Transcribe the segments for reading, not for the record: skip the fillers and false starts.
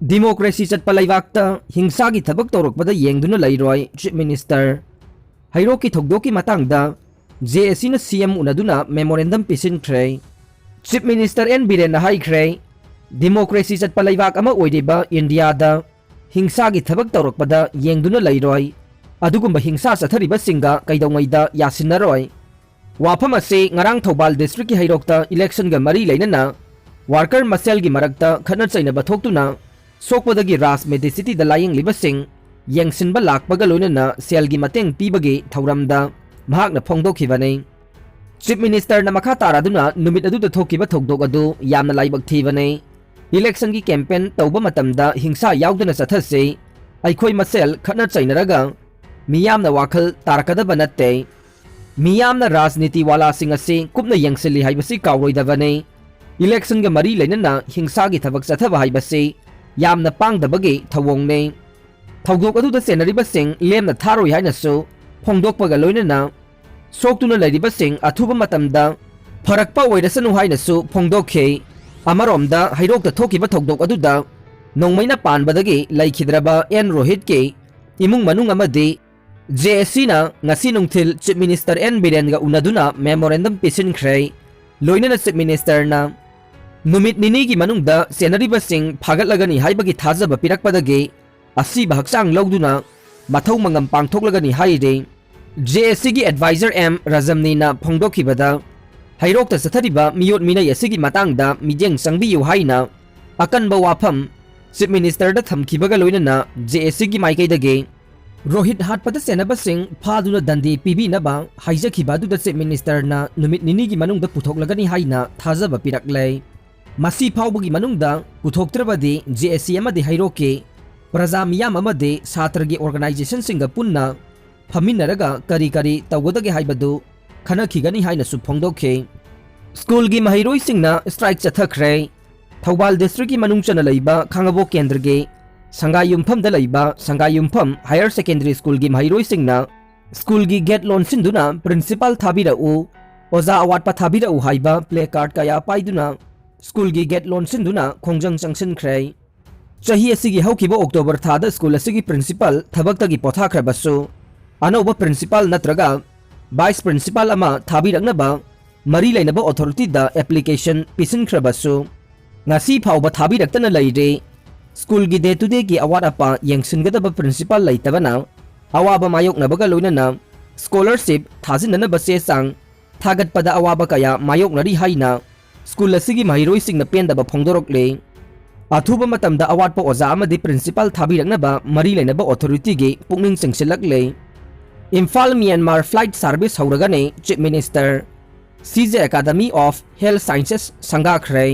Democracy चटपा लैबाक्ता हिंसा की थबक तौरकपदा येंगदुना लैरोय चीफ मिनिस्टर हैरो की थोगदोकी मतांगदा JSC ना CM उनदुना मेमोरेंडम पिसिनख्रे चीफ मिनिस्टर एन बीरेन हाइख्रे डेमोक्रेसी चटपा लैबाक अमा ओइदिबा इंडिया दा हिंसा की थबक तौरकपदा येंगदुना लैरोय अदुगुंबा हिंसा चथरिबा सिंगा कैदौंगैदा यासिनरोय वाफम असे ngarang थौबाल डिस्ट्रिक्ट की हैरोक्ता इलेक्शन गा मरी लैनना वर्कर मसेल की मरक्ता खनर चैनबा थोक्तुना सोकपदगी राज मेडिसिटी द लाइंग लिबसिंग यंगसिनबा लाकपगा लोइनना सेल की मतेंग पीबगे थौरमदा महाकना फोंदोखिबने चीफ मिनिस्टर ना मखा तारादुना नुमित अदुदा थोकिबा थौदोक अदु यामना लाइबक थीबने इलेक्शन की कैंपेन तौबा मतमदा हिंसा यावदना चथसे अइखोय मसेल खनर चैनरगा मियामना वाखल तारकदबा नत्ते मियामना राजनीति वाला सिंग असे कुपना यंगसिली हाइबसी कावरोइदबने इलेक्शन गा मरी लैनना हिंसा की थबक चथबा हाइबसे यामना पांगदबगे थवोंगने थौदोक अदुदा सेनरिबसिंग लेमना थारोय हाइनसु फोंदोकपगा लोइनना सोक्तुना लैरिबसिंग अथुबा मतमदा फरकपा ओइरसनु हाइनसु फोंदोखे अमरोमदा हैरोक्ता थोकिबा थौदोक अदुदा नोंमैना पानबदगे लैखिद्रबा एन रोहित के इमुंग मनुंग अमदे JSC ना ngasi nungthil chief minister N Biren गा उनदुना मेमोरेंडम पिसिनख्रे लोइनना चीफ मिनिस्टर ना नुमित निनी की मनुंगदा सेनरिबसिंग फागतलगनी हाइबगी थाजबा पिरकपदगे असीबा हक्सांग लौदुना मथौ मंगम पांगथोकलगनी हाइरे JSC की एडवाइजर एम रजमनीना फोंदोखिबदा हैरोक्ता चथरिबा मियोट मिनै असिगी मतंगदा मिजेंग संगबियु हाइना अकनबा वाफम चीफ मिनिस्टर दा थमखिबगा लोइनना JSC की माइकैदगे रोहित हाटपद सेनबसिंग फादुना दंदी पीबीनबा हाइजखिबादुदा चीफ मिनिस्टर ना नुमित निनी की मनुंगदा पुथोकलगनी हाइना थाजबा पिरकलै मसी फाउबगी मनुंगदा पुथोक्त्रबदी JSC अमदि हैरोके प्रजा मियाम अमदि छात्रगी ऑर्गेनाइजेशन सिंगा पुन्ना फमिनरगा करी करी तौगदगे हाइबदु खनखिगनी हाइनसु फोंदोखे स्कूल की महैरोई सिंगना स्ट्राइक चथख्रे थौबाल डिस्ट्रिक्ट की मनुंगचना लैबा खांगबो केंद्रगे संगायुमफम द लैबा संगायुमफम हायर सेकेंडरी स्कूल की महैरोई सिंगना स्कूल की गेट लोनसिंदुना प्रिंसिपल थाबिरउ ओजा अवाटपा थाबिरउ हाइबा प्ले कार्ड कया पाइदुना स्कूल की गेट लोनसिंदुना खोंजंग चंगसिनख्रे चाही असिगी हौकिबा अक्टोबर थादा स्कूल असिगी प्रिंसिपल थबक्तगी पोथाख्रबसु अनौबा प्रिंसिपल नत्रगा वाइस प्रिंसिपल अमा थाबिरकनबा मरी लैनबा अथॉरिटी दा एप्लीकेशन पिसिनख्रबसु ngasi फाउबा थाबिरक्तना लैरे स्कूल की डे टू डे की अवाट अपा यंगसिनगदबा प्रिंसिपल लैतबना अवाबा मायोकनबगा लोइनना स्कॉलरशिप थाजिननबा चेचांग थागतपदा अवाबा कया मायोकनरी हाइना स्कूल असिगी महैरोई सिंगना पेंदबा फोंदोरकले अथुबा मतमदा अवाटपा ओजा अमदि प्रिंसिपल थाबिरकनबा मरी लैनबा अथॉरिटी गे पुकनिंग सिंगसिलकले इम्फाल म्यांमार फ्लाइट सर्विस हौरगने chief minister CJ academy of health sciences संगाख्रे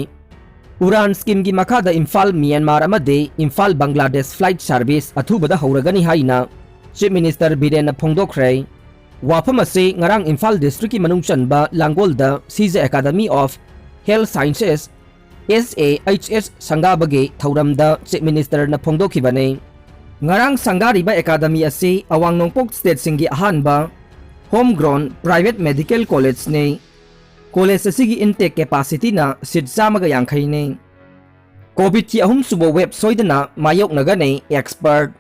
उड़ान स्कीम की मखादा इम्फाल म्यांमार अमदे इम्फाल बांग्लादेश फ्लाइट सर्विस अथुबदा हौरगनी हाइना चीफ मिनिस्टर बीरेन फोंदोख्रे वाफम असे ngarang इम्फाल डिस्ट्रिक्ट की मनुंगचनबा लांगोलदा CJ academy of health sciences SAHS संगाबगे थौरमदा चीफ मिनिस्टर न फोंदोखिबने ngarang संगारिबा एकेडमी असे अवांग नोंगपोक स्टेट सिंगी अहानबा home grown private medical college ने कॉलेज असिगी इनटेक कैपेसिटी ना सीट चामगा यांखैने कोविड की अहुम सुबो वेब सोइदना मायोकनगने एक्सपर्ट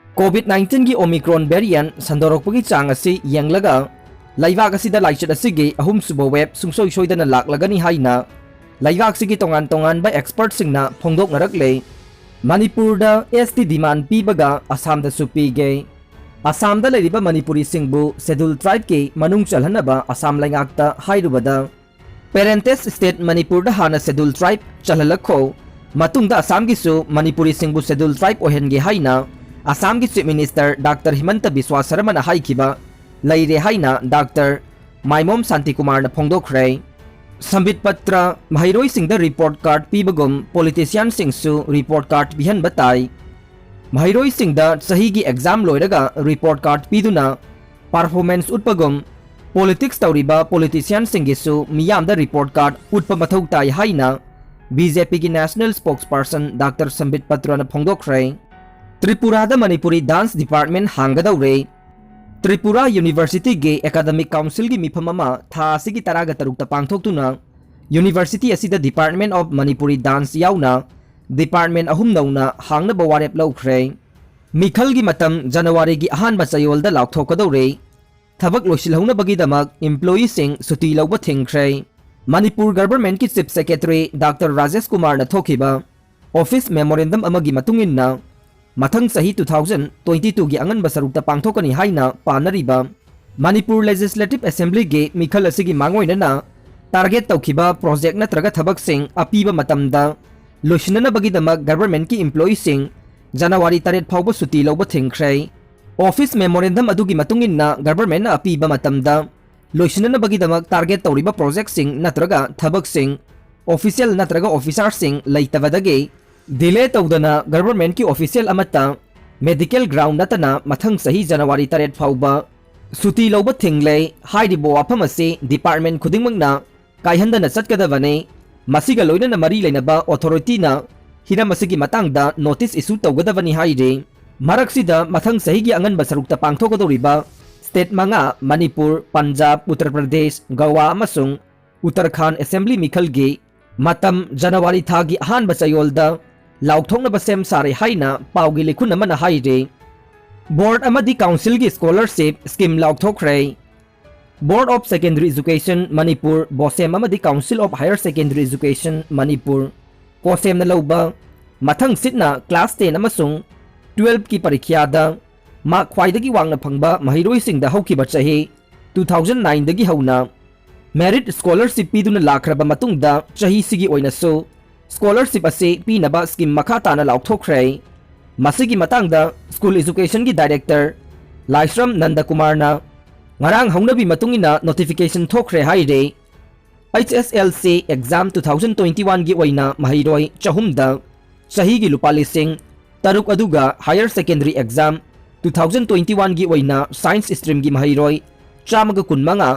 कोविड-19 की ओमिक्रॉन वेरिएंट संदोरकपगी चांग असे यंगलगा लैबाक असिदा लाइचत असिगी अहुम सुबो वेब सुंगसोइ सोइदना लाकलगनी हाइना लैबाक सिगी तोंगान तोंगान बा एक्सपर्ट सिंगना फोंदोकनरकले मणिपुरदा ST डिमांड पीबगा असम दा सुपीगे असम दा लैरिबा मणिपुरी सिंगबु शेड्यूल ट्राइब के मनुंग चलहनबा असम लैंगाकता हाइरुबदा पेरेंटेस स्टेट मणिपुर दा हाना शेड्यूल ट्राइब चलहलखो मतुंगदा असम गिसु मणिपुरी सिंगबु शेड्यूल ट्राइब ओहेनगे हाइना असम की chief minister doctor Himanta Biswa Sarma हाइखिबा लैरे हाइना डॉक्टर माइमोम शांति कुमार न फोंदोख्रे संबित पत्र महैरोई सिंह दा रिपोर्ट कार्ड पीबगुम पॉलिटिशियन सिंगसु रिपोर्ट कार्ड बिहन बताई महैरोई सिंह दा सही की एग्जाम लोइरगा रिपोर्ट कार्ड पीदुना परफॉर्मेंस उत्पगुम पॉलिटिक्स तौरिबा पॉलिटिशियन सिंगिसु मियाम दा रिपोर्ट कार्ड उत्प मथौ ताई हाइना BJP की national spokesperson doctor Sambit Patra न फोंदोख्रे त्रिपुरा दा मणिपुरी डांस डिपार्टमेंट हांगदौरे त्रिपुरा यूनिवर्सिटी के एकेडमिक काउंसिल की मिफम था की तराग तरुक पांथोक्तुना यूनिवर्सिटी असिदा डिपार्टमेंट ऑफ मणिपुरी डांस याउना department ahum nauna hangnaba warep lawkhre mikhalgi matam January gi ahanba chayolda laukthokadore thabak loisilhaunabagi damak employee sing suti lawba thingkhre Manipur government ki chief secretary Dr. Rajesh Kumar na thokiba office memorandum amagi matunginna mathang sahi 2022 gi angan basarukta pangthokani haina panariba Manipur Legislative Assembly ge mikhal asigi mangoina na target tawkiba project natraga thabak sing apiba matamda loisinana bagi damak government ki employee sing January 3 phawba suti lawba thingkhre office memorandum adugi matunginna government na apiba matamda loisinana bagi damak target tawriba project sing natraga thabak sing official natraga officer sing laitabadage delay tawdana government ki official amata medical ground natana mathang sahi January 3 phawba suti lawba thingle haidibo wafam ase department khudingmangna kaihandana chatkadabane masiga loinana mari leinaba authority na hiram asigi matangda notice issue tawgadabani haire maraksida mathang sahi gi angan basarukta pangthokadoriba state manga Manipur Punjab Uttar Pradesh Goa amasung Uttarakhand assembly mikhal gi matam January thagi ahanba chayolda laukthoknaba sem sare haina paugi likhun amana haire board amadi council gi scholarship scheme laukthokre Board of Secondary Education Manipur Bosem amadi Council of Higher Secondary Education Manipur Kosem na lawba mathang sitna class 10 amasung 12 ki parikyada ma khwaidagi wangna phangba mahiroi singda haukiba chahi 2009 dagi hauna merit scholarship piduna lakraba matungda chahi sigi oina so scholarship ase pinaba scheme makha tana laukthokre masigi matangda school education gi director Laisram Nandakumar na ngarang hongnabi matungina notification thokre haire HSLC exam 2021 gi oina mahiroi chahumda chahi gi lupa lising taruk aduga higher secondary exam 2021 gi oina science stream gi mahiroi chamaga kunmanga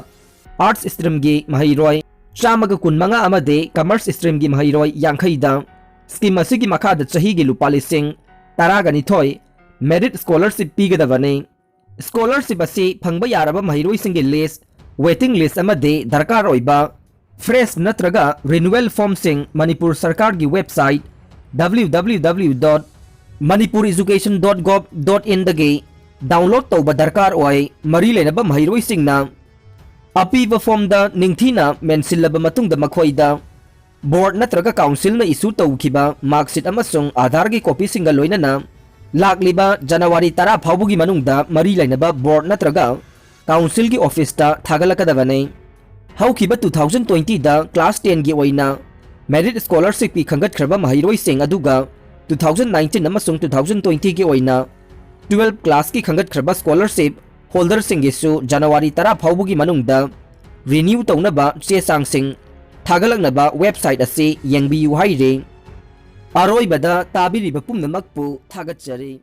arts stream gi mahiroi chamaga kunmanga amade commerce stream gi mahiroi yankhaida scheme asigi makhada chahi gi lupa lising taragani thoi merit scholarship pigadabane scholarship asi phangba yaraba mahiroi singi list waiting list amade darkar oiba fresh natraga renewal form sing Manipur Sarkar gi website www.manipur.education.gov.in dagi download tawba darkar oi mari lenaba mahiroi singna apiba form da ningthina mensilaba matungda makhoida board natraga council na issue tawkiba marksheet amasung aadhar gi copy singa loinana lakliba January 10 phawbugi manungda mari lainaba board natraga council gi office ta thagalakadabane haukiba 2020 da class 10 gi oina merit scholarship pi khangat khraba mahiroi sing aduga 2019 amasung 2020 gi oina 12 class ki khangat khraba scholarship holder sing isu January 10 phawbugi manungda renew tawnaba che sang sing thagalaknaba website ase yengbiu haire Aroi bada tabiri bapum namakpu thagatchari